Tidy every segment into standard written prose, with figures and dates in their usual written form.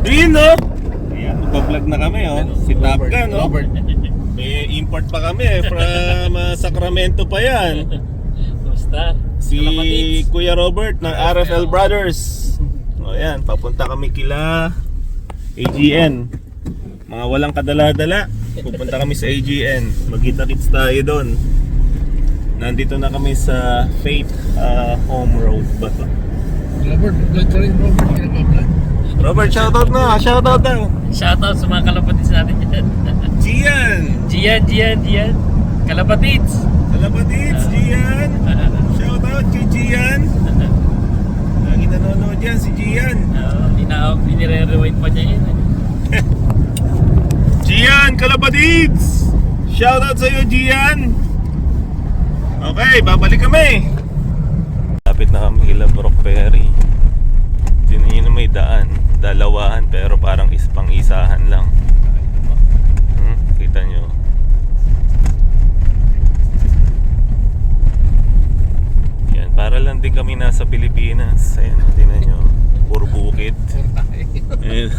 Yun no? Ayan, magpa-vlog na kami oh. Si Top Gun no? May import pa kami from Sacramento pa yan. Basta. Si Kuya Robert ng RFL Brothers. O yan, papunta kami kila AGN. Mga walang kadala-dala. Pupunta kami sa AGN. Magkita-kits tayo doon. Nandito na kami sa Faith Home Road ba to? Robert, vlog ka rin Robert, hindi na vlog. Robert, shoutout na! Shoutout na! Shoutout sa mga kalapatids natin dyan. Gian! Gian. Kalapatids. Kalapatids, Gian! Shoutout kay Gian! Lagi nanonood yan si Gian! Inire-rewind pa niya yun. Gian Kalapatids! Shoutout sa iyo Gian! Okay, babalik kami! Lapit na kami kila Brook Ferry. Hindi na yun may daan. Dalawahan pero parang pang-isahan lang. Kita nyo. Yan, para lang din kami nasa Pilipinas. Ayan, tingnan nyo. Puro bukid. Ayan.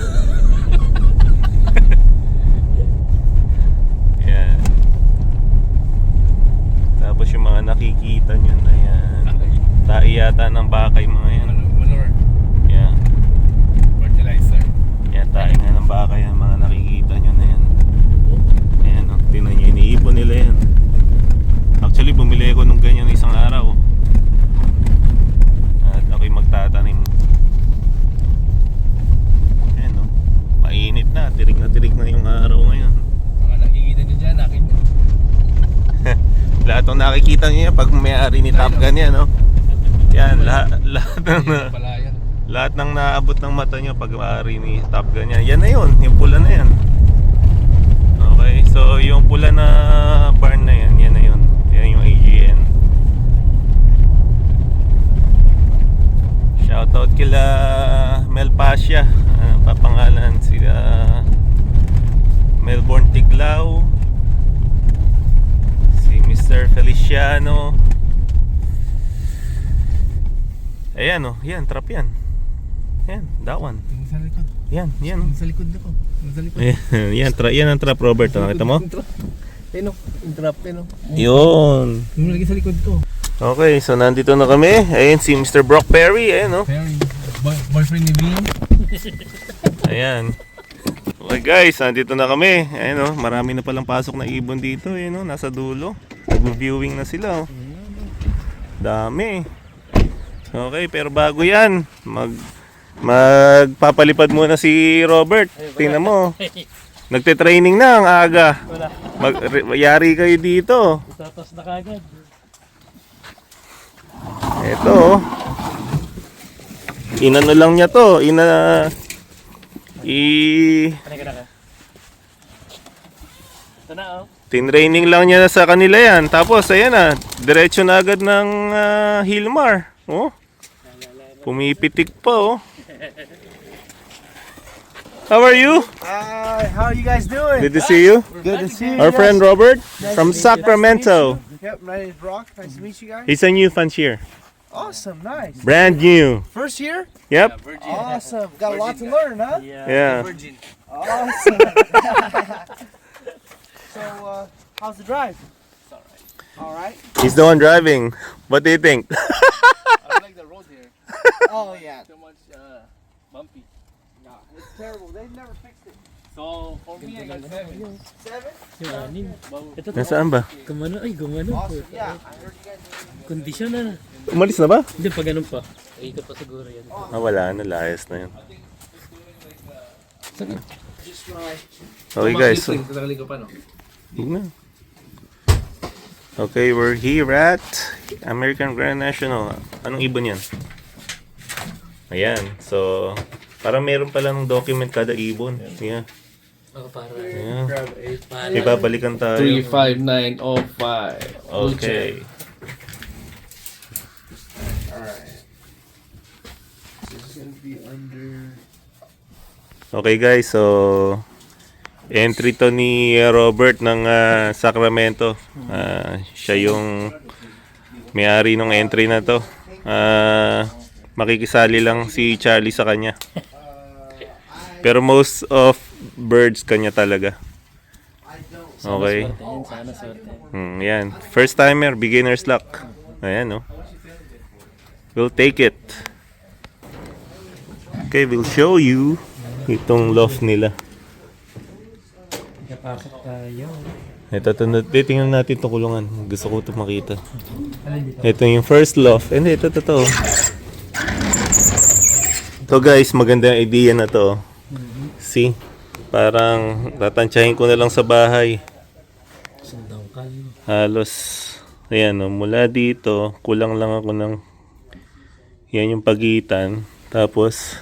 Yan. Tapos yung mga nakikita nyo na yan. Tai yata ng bakay mga yan. Manure, Yan. fertilizer. Yan, tayo nga ng baka yan, mga nakikita nyo na yan. Ayan, oh, tingnan nyo, iniipon nila yan. Actually, bumili ako ng ganyan isang araw. At ako'y magtatanim. Ayan, oh, mainit na tirik na yung araw ngayon. Mga nakikita nyo dyan, akin nyo. Lahat ng nakikita nyo yan, pag may-ari ni Top Gun yan, oh. Yan, lahat ng... Palayan. Lahat ng naabot ng mata nyo pag maaari ni Top Gun yan. Yan na yun, yung pula na yan. Okay, so yung pula na barn na yan, yan na yun. Yan yung AGN. Shoutout kila Mel Pasha. Papangalan sila Melbourne Tiglao. Si Mr. Feliciano. Ayan oh, yan, trap yan. Yan, that one. Tingin sa likod. Yan. Tingin sa likod na ko. Tingin sa likod. Yan ang trap, Robert. Nakita mo? Ayun o, yung trap yun o. Yun. Yung lagi sa likod ko. Okay, so nandito na kami. Ayun si Mr. Brock Perry. Ayan, oh. Perry, boyfriend ni Vin. Ayan. Okay guys, nandito na kami. Ayan, oh. Marami na palang pasok na ibon dito. Ayan, oh. Nasa dulo. Nag-viewing na sila, oh. Dami. Okay, pero bago yan, magpapalipad muna si Robert. Tingnan mo. Nagte-training na ang aga. Yari kayo dito. Tatas na kagad. Ito. Inano lang niya to. Ano ka? Ito na oh. Tinraining lang niya sa kanila yan. Tapos ayan na. Diretso na agad ng Hilmar. Oh. Pumipitik pa oh. How are you? Hi, how are you guys doing? Good to see you. Good to see you. Our friend Robert Nice from to meet you. Sacramento. Yep, my name is Brock. Nice to meet you guys. He's a new fancier. Awesome, nice. Brand new. First year? Yep. Awesome. Got a lot to learn, huh? Yeah. Awesome. So, how's the drive? All right. He's the one driving. What do you think? I like the road here. Oh yeah. Too much bumpy. No, it's terrible. They've never fixed it. So, for me, I got 7. 7? Yung anim. Ito to. Nasaan ba? Gumano. Awesome. Yeah, I heard you guys. Kondisyon na. Umalis na ba? Hindi pa ganun pa. Ikot pa siguro yan. Wala na. Layas na yun. Just my. Okay guys. So, Tatanggalin ko pa, no? tignan. Okay, we're here at American Grand National. Anong ibon yan? Ayan. So, parang meron pala ng document kada ibon. Yeah. Oh, para. Yeah. Grab a. May babalikan tayo. 35905. Okay. Alright. This is gonna be under. Okay guys, so entry to ni Robert ng Sacramento. Siya yung may-ari ng entry na to. Makikisali lang si Charlie sa kanya. Pero most of birds kanya talaga. Okay. Swerte yun, sana swerte. Yan. First timer, beginner's luck. Ayan, no? We'll take it. Okay, we'll show you itong loft nila. Kapasok tayo. Ito, tingnan natin itong kulungan. Gusto ko ito makita. Ito yung first loft. Hindi, ito. Ito guys, maganda yung idea na to. See? Parang tatansyahin ko na lang sa bahay. Sundang kayo. Halos, ayan o, mula dito, kulang lang ako ng, yan yung pagitan. Tapos,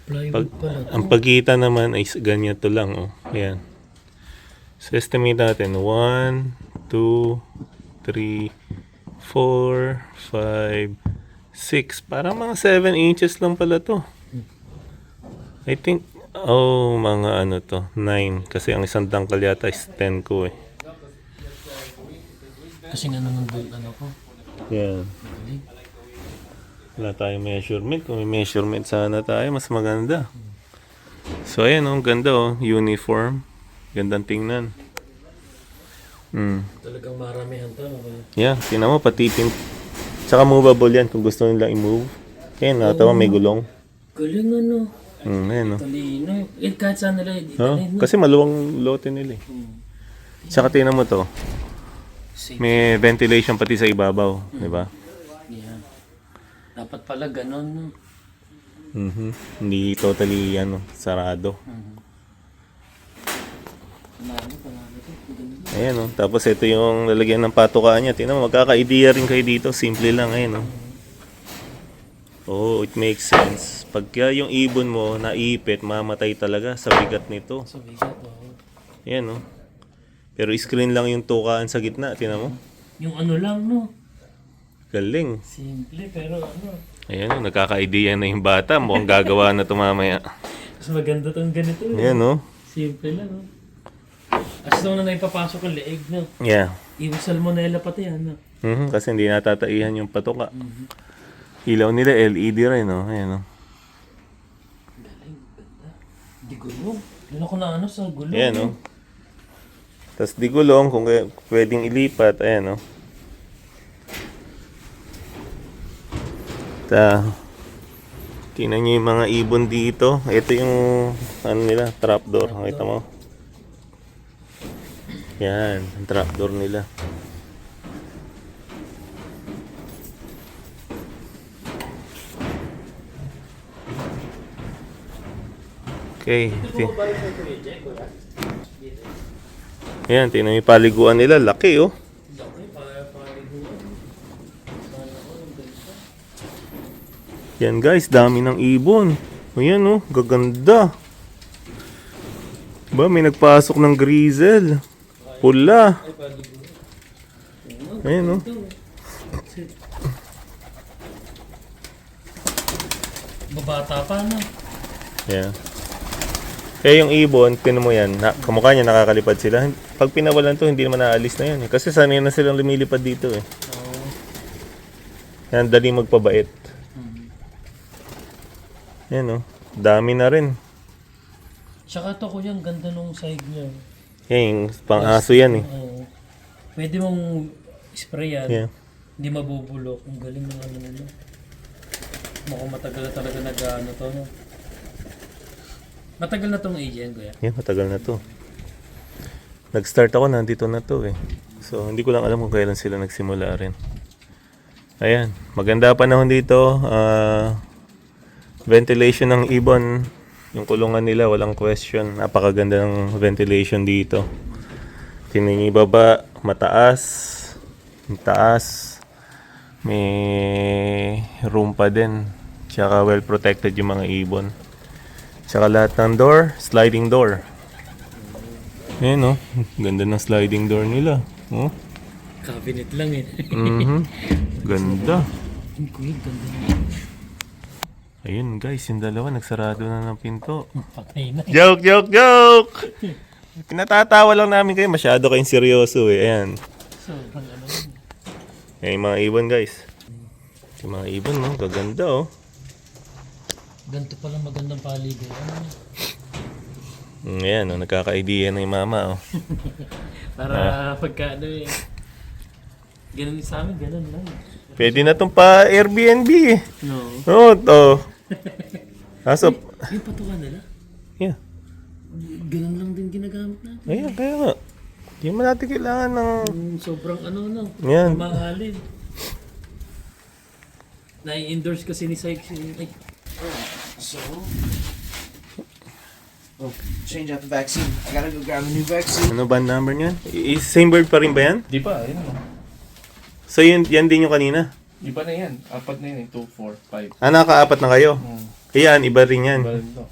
Plywood pala. ang pagitan naman ay ganyan to lang o. Ayan. So, estimate natin, 1, 2, 3, 4, 5, 6. Parang mga 7 inches lang pala to. I think, mga ano to, 9. Kasi ang isang dangkal yata is 10 ko eh. Kasi ano ko. Yan. Wala tayong measurement. Kung may measurement sana tayo, mas maganda. So, ayan ang ganda uniform. Gandang tingnan. Talagang maramihan to. Yeah, tingnan mo, pati tsaka movable yan kung gusto nila i-move. Ayan, nakatawa may gulong. Galing ano. Ayan, no? Talino. Kahit saan nila, dito Kasi maluwang lote nila eh. Tsaka tingnan mo to. May ventilation pati sa ibabaw, di ba? Yeah. Dapat pala ganon, no? Hindi totally sarado. Panalo to. Ganda. Ayan tapos ito yung lalagyan ng patukaan niya. Tingnan mo, magkaka-idea rin kayo dito. Simple lang, ayan Oh, it makes sense. Pagka yung ibon mo naipit, mamatay talaga sa bigat nito. So, bigat, Ayan Pero screen lang yung tukaan sa gitna, tingnan mo. Yung ano lang, no? Galing. Simple, pero ano. Ayan nagkaka-idea na yung bata. Mukhang gagawa na ito mamaya. Mas maganda tong ganito. Ayan Simple lang, no? As long na naipapasok ang leeg, no? Yeah. Iwas salmonella pati yan, no? Kasi hindi natataihan yung patuka. Ilaw nila LED rin, Ayan Galing, ganda. Di gulong. Lalo ko na sa gulong. Ayan Tapos di gulong kung pwedeng ilipat. Ayan Tingnan nyo yung mga ibon dito. Ito yung nila, trapdoor. Nakita mo? Yan, ang trapdoor nila. Okay. Ayan, tingnan mo yung paliguan nila. Laki, Yan guys, dami ng ibon. Ayan, gaganda. Ba, may nagpasok ng grizzle. Pula. Ayan, Babata pa, no? Yeah. Kaya yung ibon, tinan mo yan, kamukha niya nakakalipad sila. Pag pinawalan to, hindi naman naalis na yan. Kasi sanay na silang lumilipad dito Yan, dali magpabait. Yan dami na rin. Tsaka ito kuya, ang ganda nung side niya. Yan, yung pang-aso yan Pwede mong sprayan. Yeah. Hindi mabubulok. Ang galing ng ano nila. Mukhang matagal na talaga nag-ano to, no? Matagal na tong agent, kuya. Yan, matagal na to. Nag-start ako, nandito na to So, hindi ko lang alam kung kailan sila nagsimula rin. Ayan, maganda panahon dito. Ventilation ng ibon. Yung kulungan nila, walang question. Napakaganda ng ventilation dito. Tingnan niyo yung baba, mataas. Taas. May room pa din. Tsaka well protected yung mga ibon. Tsaka lahat ng door, sliding door. Ayan ganda ng sliding door nila. Cabinet lang Ganda. Kuya, ganda na. Ayun guys, yung dalawa nagsarado na ng pinto. Patay na. Joke! Pinatatawa lang namin kayo, masyado kayong seryoso Ayan. So, ano Ayan yung mga ibon guys. Yung mga ibon gaganda Ganito pala magandang paliguan. Ayan, oh, nagkaka-idea na yung mama. Oh. Para pagka ano eh. Ganun sa amin, ganun lang. Pwede na itong pa Airbnb eh. No. Oo, to. Kaso, Yung patukan nila, yeah. ganun lang din ginagamit natin. Ayan, kaya nga. Hindi mo natin kailangan ng... Sobrang ano no. Yan. Mahalin. Nai-endorse kasi ni Sykes yun. Ay, So, oh, change out the vaccine. I gotta go grab a new vaccine. Ano band number niyan? Same bird pa rin ba yan? Di pa, yun o. So yan din yung kanina? Iba na yan. Apat na yun eh. 2, 4, 5. Ah, nakaapat na kayo? Ayan, iba rin yan. Iba rin to.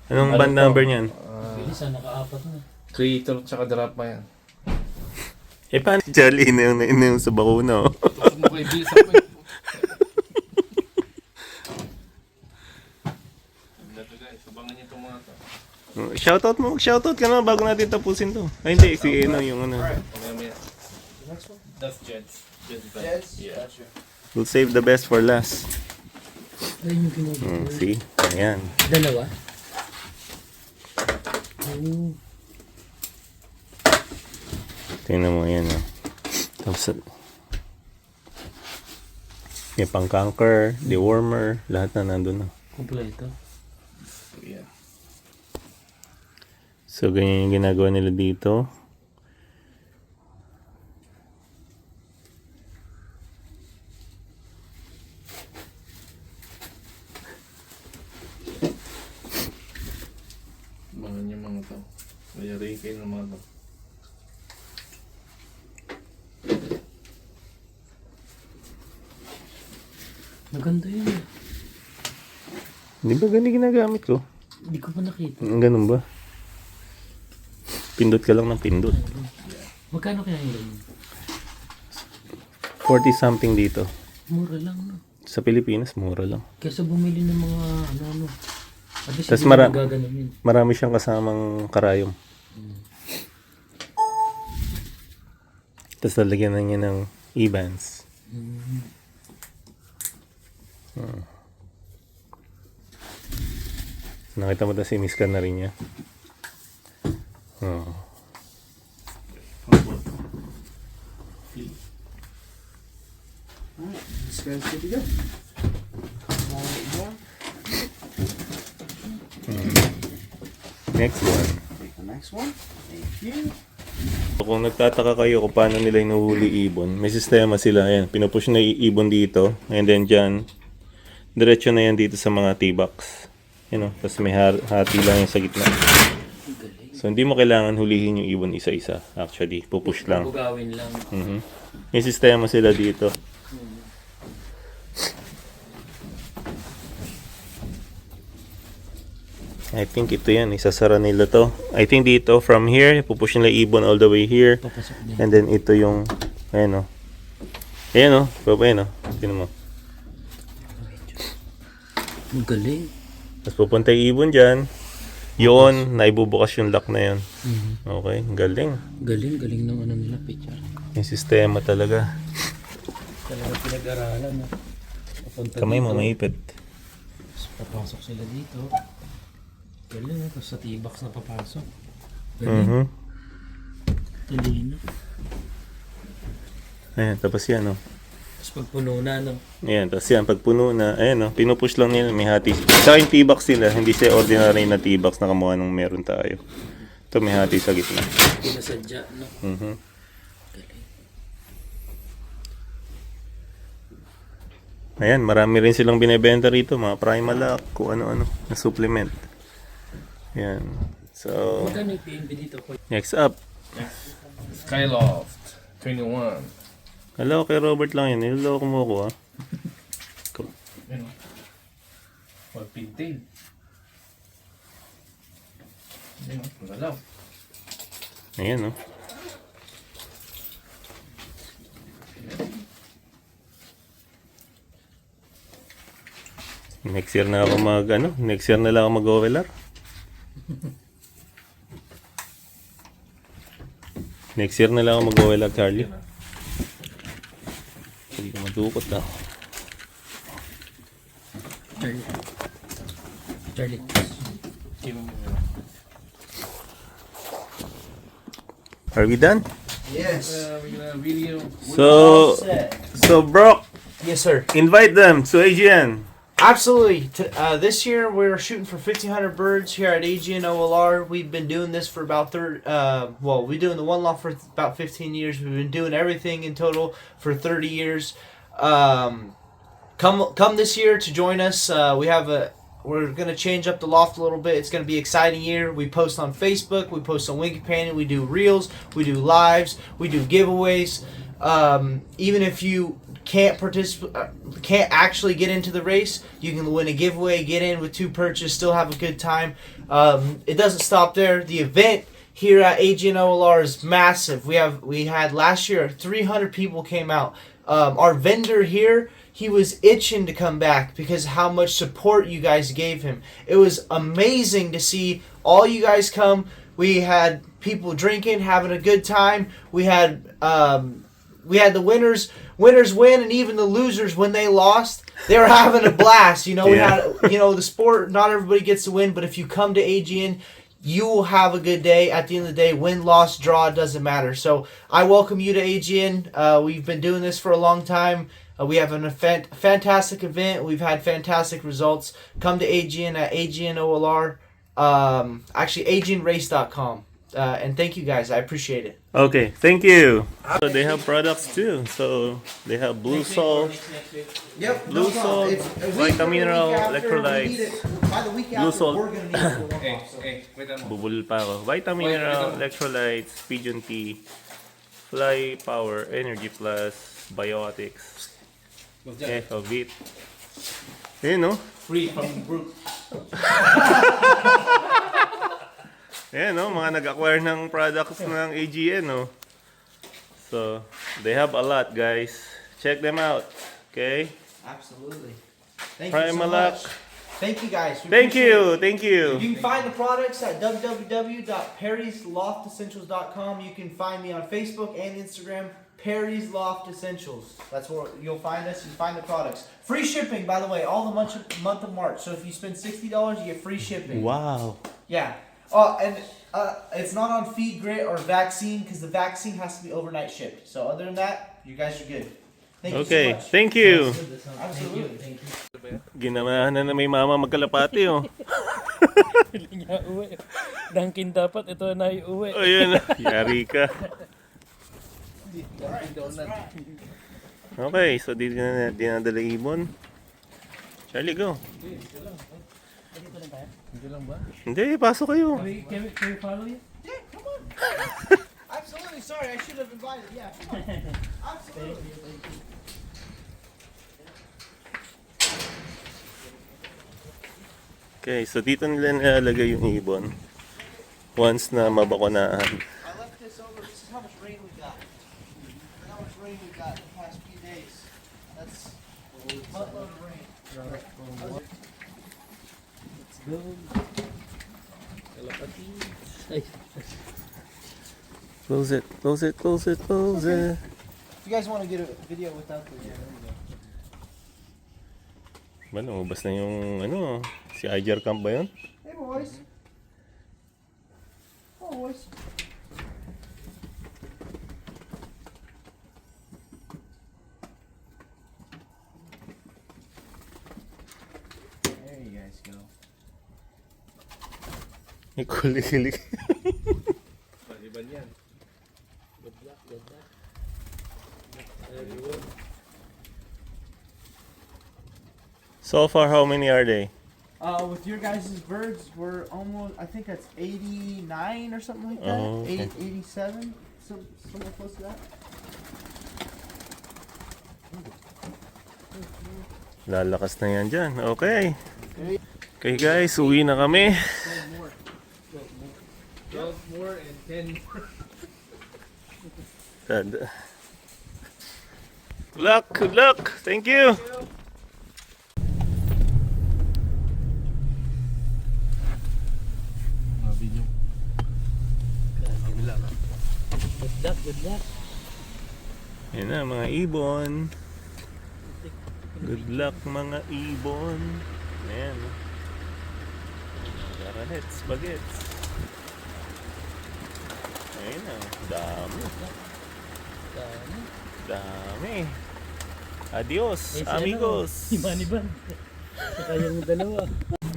Anong Ano band to? number niyan? bilis ah, nakaapat na. Creator tsaka drop pa yan. Eh, paano? Charlie, ina yung sa bakuna, oh. Tapos mo kayo bilis ako eh. Ito guys, abangan niyo itong mga to. Shoutout ka na bago natin tapusin to. Ay, hindi, si ano yung ano. Mamaya. That's Jeds. Jeds band. Jeds? Yeah. Gotcha. We'll save the best for last. Ayun yung ginagawa. See? Ayan. Dalawa? Oo. Tingnan mo yan, oh. Tapos, may pang-conquer, dewormer, lahat na nandun na. Kompleto. Yeah. So, ganyan yung ginagawa nila dito. Abangan niyo mga to. Mayari kayo ng mga to. Maganda yun eh. Di ba ganyan ginagamit ko? Hindi ko pa nakita. Ganun ba? Pindot ka lang ng pindot. Magkano kaya yung ganyan? 40 something dito. Mura lang no. Sa Pilipinas, mura lang. Kesa bumili ng mga ano. At least Tas hindi mara- mo gaganunin. Marami siyang kasamang karayom. Tapos lalagyan na niya ng E-bands. Nakita mo na si Miss na rin niya. Oh. Alright, this guy's good to go. Alright, more. Next one. Take the next one. Thank you. Kung nagtataka kayo kung paano nila inuhuli ibon, may sistema sila. Ayan, pinupush na ibon dito. And then dyan, diretso na yan dito sa mga T-box. You know, tapos may hati lang yung sa gitna. So hindi mo kailangan hulihin yung ibon isa-isa. Actually, pupush lang. Bugawin lang. May sistema sila dito. I think ito yan, isasara nila to. I think dito, from here, pupush nila ibon all the way here. Papasok din. And then ito yung, ayan o. Ayan o, ayan o. Tingnan mo. Ang galing. Tapos pupunta yung ibon dyan. Yun, naibubukas yung lock na yun. Okay, galing. Galing ng ano nila, picture. Yung sistema talaga. Talaga pinag-aralan na. Papunta Kamay mo, dito. maipit. Tapos papasok sila dito. Galing eh. Tapos sa T-box na papasok. Galing. Talino. Ayan, tapos yan o. Tapos pag puno na, no? Ayan, tapos yan, pag puno na, ayan o, pinupush lang nila, may hati. Sa yung T-box nila, hindi siya ordinary na T-box na kamuha nung meron tayo. Ito may hati sa gitna. Pinasadya, no? Galing. Ayan, marami rin silang binebenta rito, mga Primalock, kung ano-ano, na supplement. Ayan. So, Magkano yung PNB dito? next up. Skyloft. 21. Hello, kay Robert lang yun. Niloloko mo ko, ha? Yun o. Pag-pintail. Yun o. Magalaw. Ayan, oh. Next year na ako next year na lang ako mag-OLR. Next year na lang ako mag-OLR, Charlie. Hindi ka madukot na. Charlie. Give me Are we done? Yes. We're gonna video. So, Brock, Yes, sir. invite them to AGN. Absolutely. This year we're shooting for 1,500 birds here at AGN OLR. We've been doing this for about we've been doing the one loft for about 15 years. We've been doing everything in total for 30 years. Come this year to join us. We're gonna change up the loft a little bit. It's gonna be an exciting year. We post on Facebook. We post on Wing Companion. We do reels. We do lives. We do giveaways. Even if you can't actually get into the race, you can win a giveaway, get in with 2 purchases, still have a good time. It doesn't stop there. The event here at AGN OLR is massive. We had last year 300 people came out. Our vendor here, he was itching to come back because how much support you guys gave him. It was amazing to see all you guys come. We had people drinking, having a good time. We had the winners win, and even the losers, when they lost, they were having a blast. You know, we had, the sport, not everybody gets to win, but if you come to AGN, you will have a good day. At the end of the day, win, loss, draw, it doesn't matter. So I welcome you to AGN. We've been doing this for a long time. We have a fantastic event. We've had fantastic results. Come to AGN at AGN OLR. Actually, AGNRace.com. And thank you guys. I appreciate it. Okay, thank you. So they have products too. So they have Blue Salt, Yep. Blue Salt, Vitamineral, electrolytes. By the week Blue Salt. we're going to need it for one off, so. Wait a minute. Bubulol pa ako. Vitamineral, electrolytes, Pigeon Tea, Fly Power, Energy Plus, Biotics, Elvit. Ayun, no? Free from brute. Ayan, no? Mga nag-acquire ng products ng AGN, no? So, they have a lot, guys. Check them out. Okay? Absolutely. Thank you so Primalac. much. Thank you guys. We Thank appreciate you. it. Thank you. You can find the products at www.perryslofessentials.com. You can find me on Facebook and Instagram, Perry's Loft Essentials. That's where you'll find us. You find the products. Free shipping, by the way, all the month of March. So if you spend $60, you get free shipping. Wow. Yeah. Oh, and it's not on feed grit or vaccine because the vaccine has to be overnight shipped. So other than that, you guys are good. Thank Okay. you so much. Thank you. Absolutely. Thank you. Ginamahan na may mama magkalapati, oh. Hindi niya uwi. Dunkin dapat, ito na iuwi. Ayun, yari ka. Okay, so di na dinadala ibon. Charlie, go. Hindi lang ba? Hindi, pasok kayo. Can we follow you? Yeah, come on. Absolutely. Sorry, I should have invited. Yeah, come on. Absolutely. Okay, so dito nila nilalagay yung ibon. Once na mabakunahan. I left this over. This is how much rain we got. Look how much rain we got the past few days. That's a buttload of rain. Let's go. Kalapati. Ay. Close it, close it, close it, close it. If you guys want to get a video without the Lumabas na yung si Iger Camp ba yun? Hey boys. Oh boys. There you guys go. May kulik-kulik. Maliban yan. Good luck, good luck. So far, how many are they? With your guys' birds, we're almost, I think that's 89 or something like that. Oh, okay. 87, somewhere close to that. Lalakas na yan dyan. Okay. Okay guys, uwi na kami. 12 more and 10. Good luck, good luck. Thank you. Good luck, good luck. Yan na mga ibon. Good luck mga ibon. Ayan. Garahets, bagets. Ayun na. Dami. Dami. Adios, amigos. Si Manny Ban. Saka yung dalawa.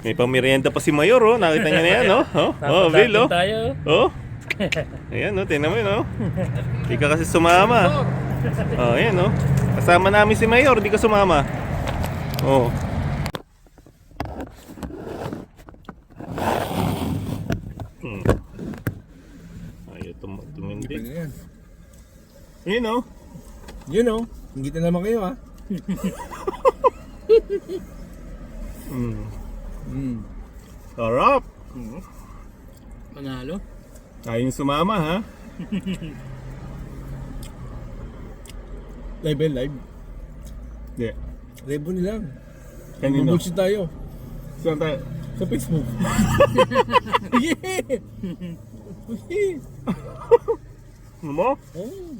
May pamirienda pa si Mayor, oh. Nakita niyo na yan, oh. Oh, Bill, oh. Tayo. Oh. Ayan, oh. Tingnan mo yun, oh. Di ka kasi sumama. Oh, ayan, oh. Kasama namin si Mayor, di ka sumama. Oh. Ayaw tumindi. Yan. Yun, oh. You know, hindi na naman kayo ha. Sarap. Panalo. Ayaw yung sumama, ha? Live and live. Hindi. Live mo nilang. Kanino? Bullshit tayo. Saan tayo? Sa Facebook. Yeah! Ano mo? Oh.